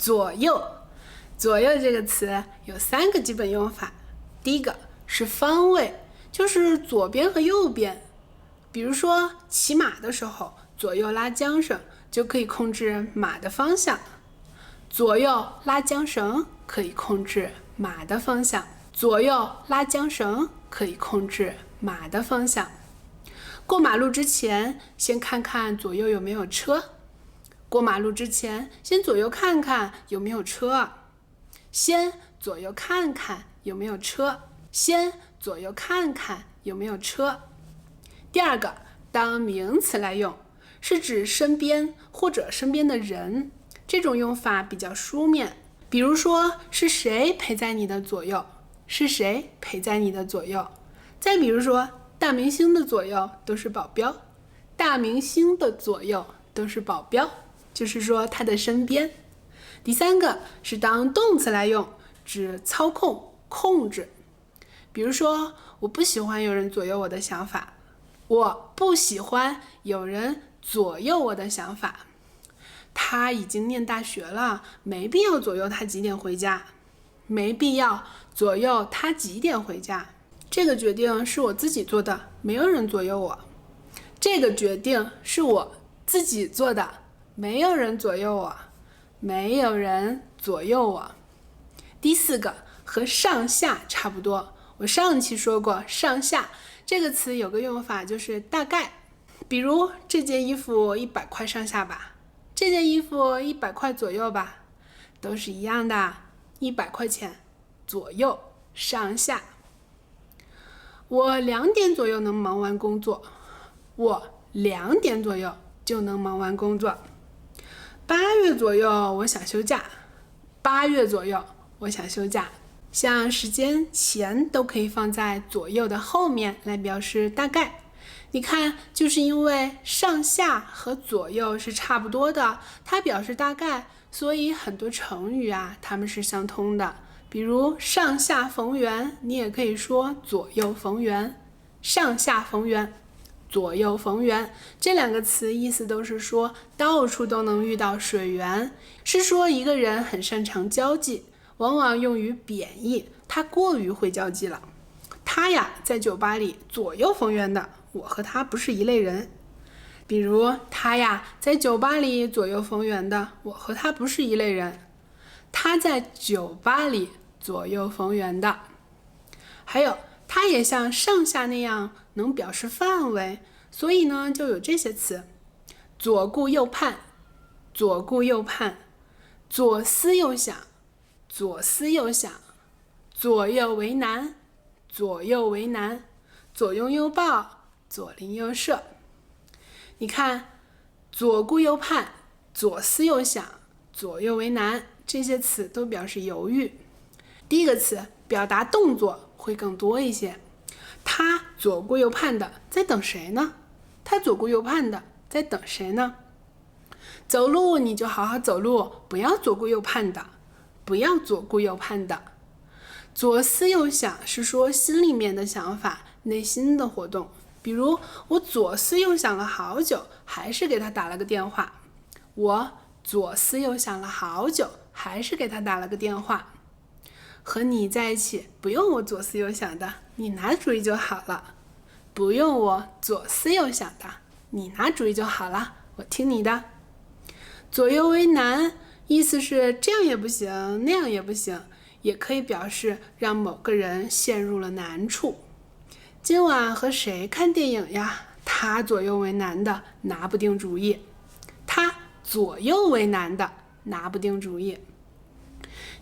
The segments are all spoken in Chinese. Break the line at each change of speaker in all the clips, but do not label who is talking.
左右，左右这个词有3个基本用法。第一个是方位，就是左边和右边。比如说骑马的时候，左右拉缰绳就可以控制马的方向。左右拉缰绳可以控制马的方向。左右拉缰绳可以控制马的方向。过马路之前，先看看左右有没有车。过马路之前，先左右看看有没有车。先左右看看有没有车。先左右看看有没有车。第二个，当名词来用，是指身边或者身边的人，这种用法比较书面。比如说，是谁陪在你的左右？是谁陪在你的左右？再比如说，大明星的左右都是保镖。大明星的左右都是保镖，就是说他的身边。第三个是当动词来用，指操控、控制。比如说，我不喜欢有人左右我的想法。我不喜欢有人左右我的想法。他已经念大学了，没必要左右他几点回家。没必要左右他几点回家。这个决定是我自己做的，没有人左右我。这个决定是我自己做的，没有人左右我。没有人左右我。第四个和上下差不多。我上期说过，上下这个词有个用法，就是大概。比如这件衣服100块上下吧，这件衣服100块左右吧，都是一样的，100块钱左右上下。我2点左右能忙完工作。我2点左右就能忙完工作。8月左右我想休假。8月左右我想休假。像时间、钱都可以放在左右的后面来表示大概。你看，就是因为上下和左右是差不多的，它表示大概，所以很多成语啊，它们是相通的。比如上下逢源，你也可以说左右逢源。上下逢源，左右逢源，这2个词意思都是说到处都能遇到水源，是说一个人很擅长交际，往往用于贬义，他过于会交际了。他呀，在酒吧里左右逢源的，我和他不是一类人。比如他呀，在酒吧里左右逢源的，我和他不是一类人。他在酒吧里左右逢源的。还有，它也像上下那样能表示范围，所以呢，就有这些词：左顾右盼，左顾右盼；左思右想，左思右想；左右为难，左右为难；左拥右抱，左邻右舍。你看，左顾右盼，左思右想，左右为难，这些词都表示犹豫。第一个词表达动作会更多一些。他左顾右盼的，在等谁呢？他左顾右盼的，在等谁呢？走路你就好好走路，不要左顾右盼的，不要左顾右盼的。左思右想是说心里面的想法，内心的活动。比如我左思右想了好久，还是给他打了个电话。我左思右想了好久，还是给他打了个电话。和你在一起，不用我左思右想的，你拿主意就好了。不用我左思右想的，你拿主意就好了，我听你的。左右为难，意思是这样也不行，那样也不行，也可以表示让某个人陷入了难处。今晚和谁看电影呀？他左右为难的，拿不定主意。他左右为难的，拿不定主意。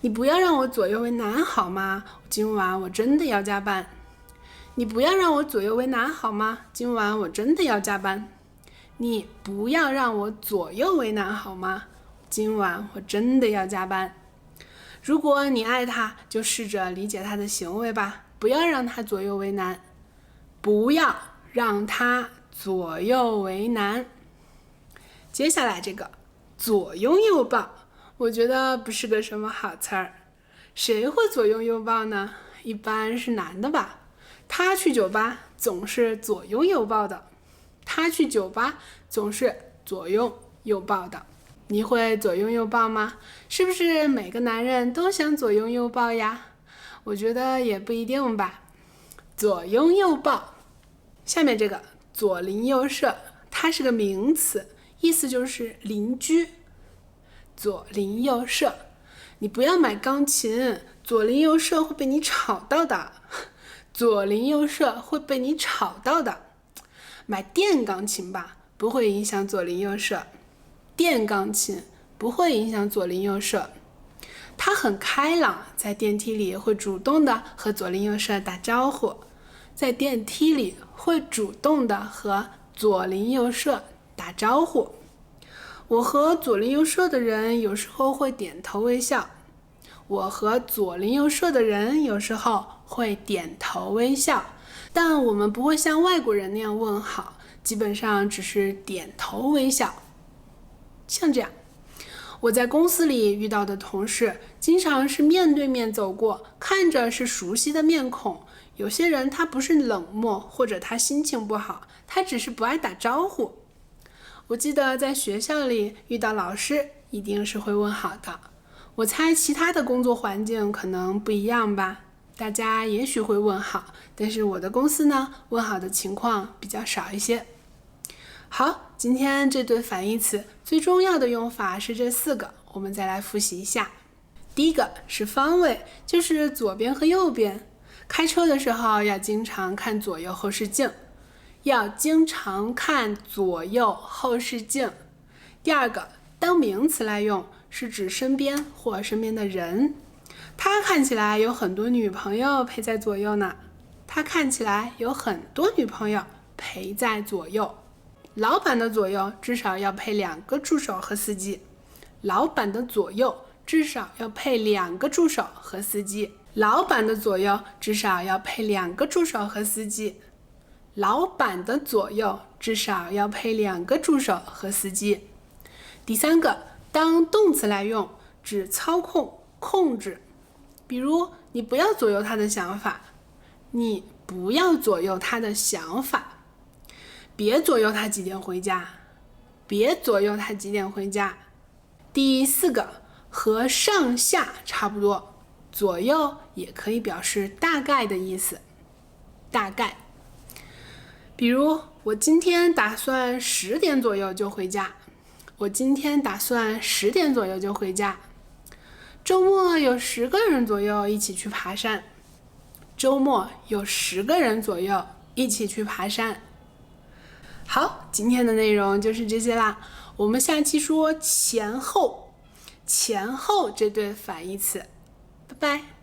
你不要让我左右为难好吗？今晚我真的要加班。你不要让我左右为难好吗？今晚我真的要加班。你不要让我左右为难好吗？今晚我真的要加班。如果你爱他，就试着理解他的行为吧，不要让他左右为难。不要让他左右为难。接下来这个左拥右抱，我觉得不是个什么好词儿。谁会左拥右抱呢？一般是男的吧。他去酒吧总是左拥右抱的。他去酒吧总是左拥右抱的。你会左拥右抱吗？是不是每个男人都想左拥右抱呀？我觉得也不一定吧。左拥右抱，下面这个左邻右舍，它是个名词，意思就是邻居。左邻右舍，你不要买钢琴，左邻右舍会被你吵到的。左邻右舍会被你吵到的。买电钢琴吧，不会影响左邻右舍。电钢琴不会影响左邻右舍。他很开朗，在电梯里会主动的和左邻右舍打招呼。在电梯里会主动的和左邻右舍打招呼。我和左邻右舍的人有时候会点头微笑。我和左邻右舍的人有时候会点头微笑，但我们不会像外国人那样问好，基本上只是点头微笑。像这样，我在公司里遇到的同事经常是面对面走过，看着是熟悉的面孔。有些人他不是冷漠，或者他心情不好，他只是不爱打招呼。我记得在学校里遇到老师，一定是会问好的。我猜其他的工作环境可能不一样吧，大家也许会问好，但是我的公司呢，问好的情况比较少一些。好，今天这对反义词最重要的用法是这4个，我们再来复习一下。第一个是方位，就是左边和右边。开车的时候要经常看左右后视镜。要经常看左右后视镜。第二个，当名词来用，是指身边或身边的人。他看起来有很多女朋友陪在左右呢。他看起来有很多女朋友陪在左右。老板的左右至少要配2个助手和司机。老板的左右至少要配2个助手和司机。老板的左右至少要配2个助手和司机。老板的左右至少要配2个助手和司机。第三个，当动词来用，指操控、控制。比如，你不要左右他的想法。你不要左右他的想法。别左右他几点回家。别左右他几点回家。第4个，和上下差不多，左右也可以表示大概的意思。大概。比如，我今天打算10点左右就回家。我今天打算10点左右就回家。周末有10个人左右一起去爬山。周末有10个人左右一起去爬山。好，今天的内容就是这些啦。我们下期说前后，前后这对反义词。拜拜。